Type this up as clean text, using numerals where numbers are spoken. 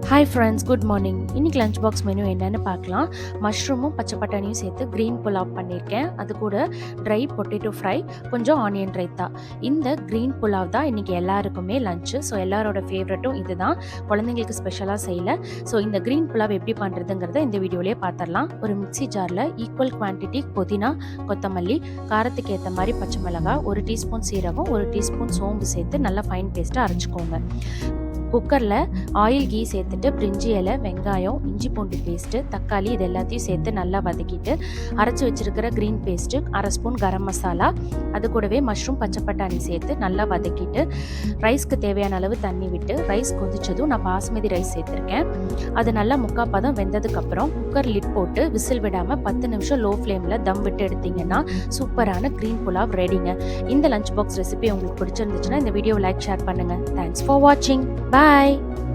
Hi friends, good morning. இன்றைக்கி lunch box menu என்னென்னு பார்க்கலாம். மஷ்ரூமும் பச்சை பட்டாணியும் சேர்த்து க்ரீன் புலாவ் பண்ணியிருக்கேன். அது கூட ட்ரை பொட்டேட்டோ ஃப்ரை, கொஞ்சம் ஆனியன் ரைத்தா. இந்த க்ரீன் புலாவ் தான் இன்றைக்கி எல்லாருக்குமே லஞ்சு. ஸோ எல்லாரோட ஃபேவரட்டும் இது தான். குழந்தைங்களுக்கு ஸ்பெஷலாக செய்யலை. ஸோ இந்த க்ரீன் புலாவ் எப்படி பண்ணுறதுங்கிறத இந்த வீடியோலேயே பார்த்துடலாம். ஒரு மிக்ஸி ஜாரில் ஈக்குவல் குவான்டிட்டி புதினா, கொத்தமல்லி, காரத்துக்கு ஏற்ற மாதிரி பச்சை மிளகாய், 1 டீஸ்பூன் சீரகம், 1 டீஸ்பூன் சோம்பு சேர்த்து நல்லா ஃபைன் பேஸ்ட்டாக அரைச்சிக்கோங்க. குக்கரில் ஆயில் கீ சேர்த்துட்டு பிரிஞ்சி இலை, வெங்காயம், இஞ்சி பூண்டு பேஸ்ட்டு, தக்காளி இது எல்லாத்தையும் சேர்த்து நல்லா வதக்கிட்டு அரைச்சி வச்சுருக்கிற green paste, 1/2 spoon garam masala, அது கூடவே மஷ்ரூம் பச்சை பட்டாணி சேர்த்து நல்லா வதக்கிட்டு ரைஸ்க்கு தேவையான அளவு தண்ணி விட்டு ரைஸ் கொதிச்சதும் நான் பாஸ்மதி ரைஸ் சேர்த்துருக்கேன். அது நல்லா முக்கால் பதம் வெந்ததுக்கப்புறம் குக்கர் லிட் போட்டு விசில் விடாமல் 10 நிமிஷம் லோ ஃப்ளேமில் தம் விட்டு எடுத்திங்கன்னா சூப்பரான க்ரீன் புலாவ் ரெடிங்க. இந்த லஞ்ச் பாக்ஸ் ரெசிபி உங்களுக்கு பிடிச்சிருந்துச்சுன்னா இந்த வீடியோவை லைக், ஷேர் பண்ணுங்கள். தேங்க்ஸ் ஃபார் வாட்சிங். Bye.